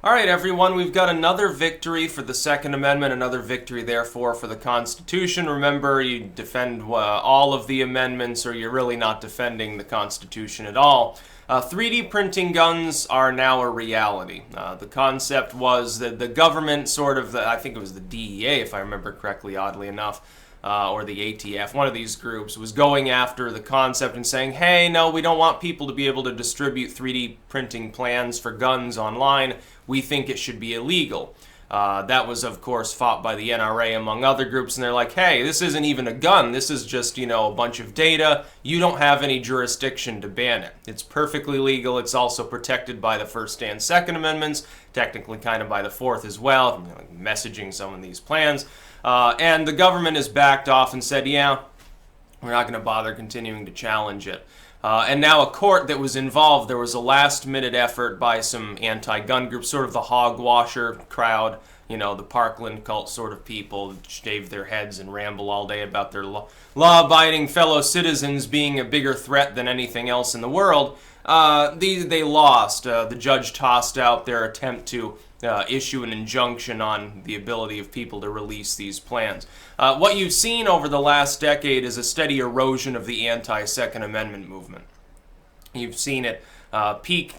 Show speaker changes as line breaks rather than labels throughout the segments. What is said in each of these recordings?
All right, everyone, we've got another victory for the Second Amendment, another victory, therefore, for the Constitution. Remember, you defend all of the amendments, or you're really not defending the Constitution at all. 3D printing guns are now a reality. The concept was that the government I think it was the DEA, if I remember correctly, oddly enough, or the ATF, one of these groups, was going after the concept and saying, hey, no, we don't want people to be able to distribute 3D printing plans for guns online. We think it should be illegal. That was, of course, fought by the NRA, among other groups, and they're like, hey, this isn't even a gun. This is just, a bunch of data. You don't have any jurisdiction to ban it. It's perfectly legal. It's also protected by the First and Second Amendments, technically kind of by the Fourth as well, messaging some of these plans. And the government has backed off and said, yeah, we're not going to bother continuing to challenge it. And now a court that was involved, there was a last-minute effort by some anti-gun groups, sort of the hog-washer crowd, the Parkland cult sort of people, shave their heads and ramble all day about their law-abiding fellow citizens being a bigger threat than anything else in the world. They lost. The judge tossed out their attempt to issue an injunction on the ability of people to release these plans. What you've seen over the last decade is a steady erosion of the anti-Second Amendment movement. You've seen it peak,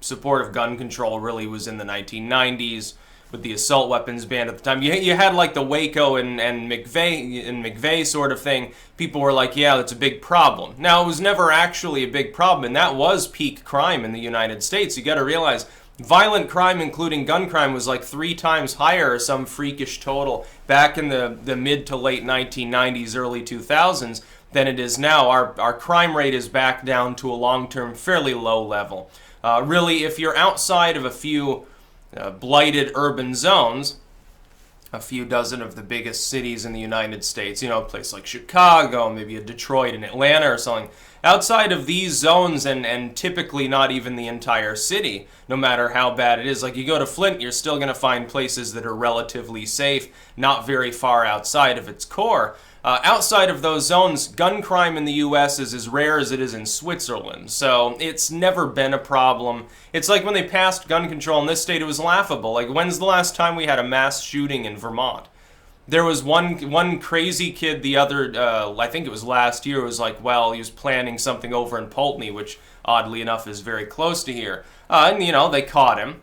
support of gun control really was in the 1990s with the assault weapons ban at the time. You had like the Waco and McVeigh sort of thing. People were like, yeah, that's a big problem. Now, it was never actually a big problem, and that was peak crime in the United States. You got to realize violent crime, including gun crime, was like 3 times higher, or some freakish total, back in the mid to late 1990s, early 2000s, than it is now. Our crime rate is back down to a long-term, fairly low level. Really, if you're outside of a few blighted urban zones, a few dozen of the biggest cities in the United States, a place like Chicago, maybe a Detroit and Atlanta or something. Outside of these zones, and typically not even the entire city, no matter how bad it is, like you go to Flint, you're still going to find places that are relatively safe, not very far outside of its core. Outside of those zones, gun crime in the U.S. is as rare as it is in Switzerland, so it's never been a problem. It's like when they passed gun control in this state, it was laughable. Like, when's the last time we had a mass shooting in Vermont? There was one crazy kid the other, I think it was last year, was like, well, he was planning something over in Pulteney, which oddly enough is very close to here. And they caught him,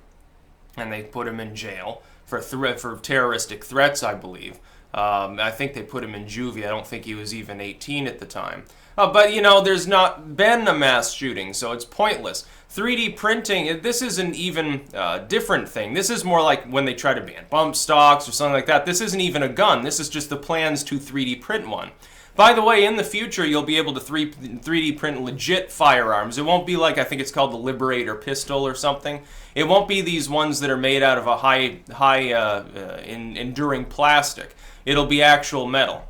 and they put him in jail for terroristic threats, I believe. I think they put him in juvie. I don't think he was even 18 at the time. But, there's not been a mass shooting, so it's pointless. 3D printing, this is an even different thing. This is more like when they try to ban bump stocks or something like that. This isn't even a gun. This is just the plans to 3D print one. By the way, in the future, you'll be able to 3D print legit firearms. It won't be like, I think it's called the Liberator pistol or something. It won't be these ones that are made out of a high enduring plastic. It'll be actual metal.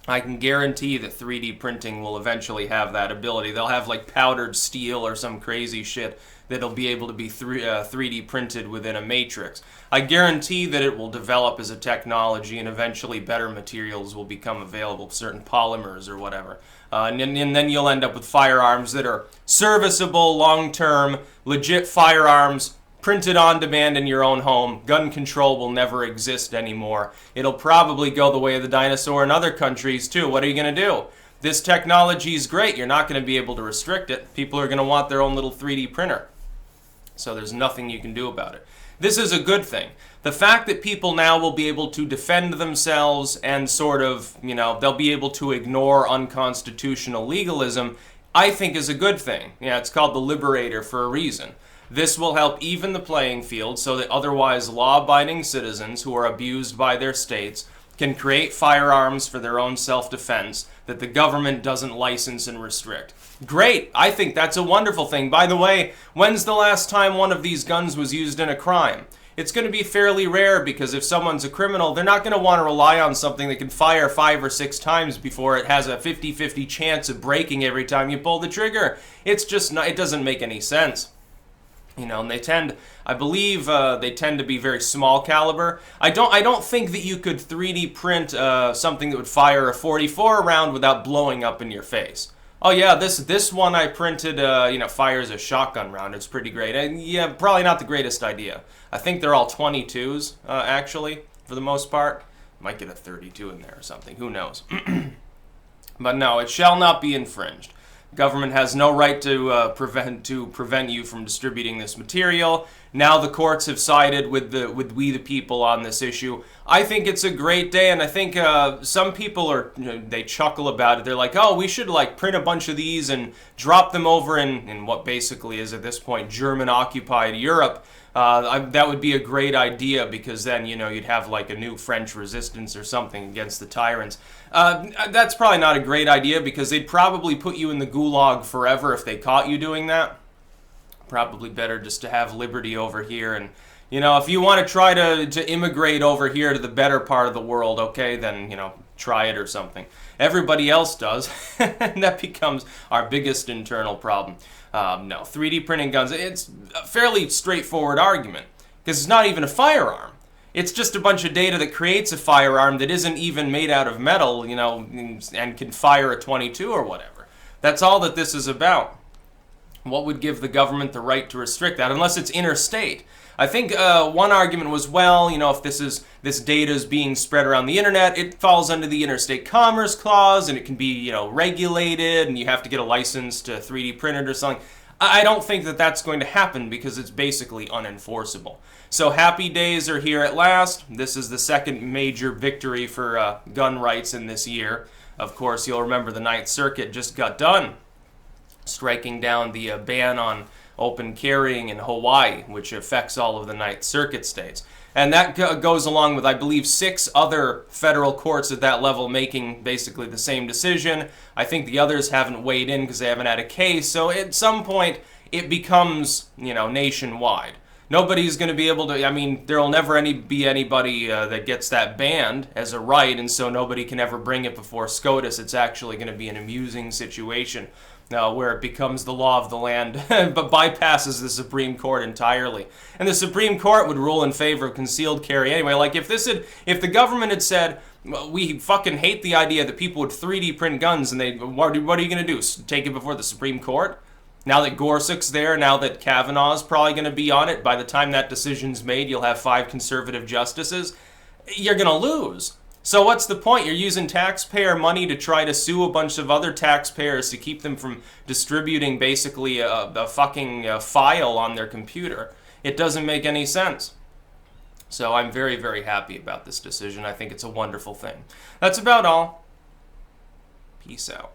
I can guarantee that 3D printing will eventually have that ability. They'll have like powdered steel or some crazy shit that'll be able to be 3D printed within a matrix. I guarantee that it will develop as a technology, and eventually better materials will become available, certain polymers or whatever. And then you'll end up with firearms that are serviceable, long-term, legit firearms, printed on demand in your own home. Gun control will never exist anymore. It'll probably go the way of the dinosaur in other countries too. What are you going to do? This technology is great. You're not going to be able to restrict it. People are going to want their own little 3D printer. So there's nothing you can do about it. This is a good thing. The fact that people now will be able to defend themselves and they'll be able to ignore unconstitutional legalism, I think is a good thing. It's called the Liberator for a reason. This will help even the playing field so that otherwise law-abiding citizens who are abused by their states can create firearms for their own self-defense that the government doesn't license and restrict. Great! I think that's a wonderful thing. By the way, when's the last time one of these guns was used in a crime? It's going to be fairly rare, because if someone's a criminal, they're not going to want to rely on something that can fire 5 or 6 times before it has a 50-50 chance of breaking every time you pull the trigger. It's just not, it doesn't make any sense. And they tend, I believe, they tend to be very small caliber. I don't think that you could 3D print something that would fire a .44 round without blowing up in your face. Oh yeah, this one I printed, fires a shotgun round. It's pretty great. And yeah, probably not the greatest idea. I think they're all 22s, actually, for the most part. Might get a 32 in there or something. Who knows? But no, it shall not be infringed. Government has no right to prevent you from distributing this material. Now the courts have sided with we the people on this issue. I think it's a great day, and I think some people they chuckle about it. They're like, oh, we should like print a bunch of these and drop them over in what basically is at this point German-occupied Europe. That would be a great idea, because then, you'd have like a new French resistance or something against the tyrants. That's probably not a great idea, because they'd probably put you in the gulag forever if they caught you doing that. Probably better just to have liberty over here. And, if you want to try to immigrate over here to the better part of the world, okay, then, try it or something. Everybody else does, and that becomes our biggest internal problem. No, 3D printing guns, it's a fairly straightforward argument, because it's not even a firearm. It's just a bunch of data that creates a firearm that isn't even made out of metal, and can fire a 22 or whatever. That's all that this is about. What would give the government the right to restrict that, unless it's interstate? I think one argument was, well, if this data is being spread around the internet, it falls under the Interstate Commerce Clause, and it can be, regulated, and you have to get a license to 3D print it or something. I don't think that that's going to happen, because it's basically unenforceable. So happy days are here at last. This is the second major victory for gun rights in this year. Of course, you'll remember the Ninth Circuit just got done striking down the ban on open carrying in Hawaii, which affects all of the Ninth Circuit states. And that goes along with, I believe, 6 other federal courts at that level making basically the same decision. I think the others haven't weighed in because they haven't had a case. So at some point, it becomes, nationwide. Nobody's going to be able to, there will never be anybody that gets that banned as a right, and so nobody can ever bring it before SCOTUS. It's actually going to be an amusing situation where it becomes the law of the land, but bypasses the Supreme Court entirely. And the Supreme Court would rule in favor of concealed carry anyway. Like if the government had said, well, we fucking hate the idea that people would 3D print guns, and what are you going to do? Take it before the Supreme Court? Now that Gorsuch's there, now that Kavanaugh's probably going to be on it, by the time that decision's made, you'll have 5 conservative justices. You're going to lose. So what's the point? You're using taxpayer money to try to sue a bunch of other taxpayers to keep them from distributing basically a fucking file on their computer. It doesn't make any sense. So I'm very, very happy about this decision. I think it's a wonderful thing. That's about all. Peace out.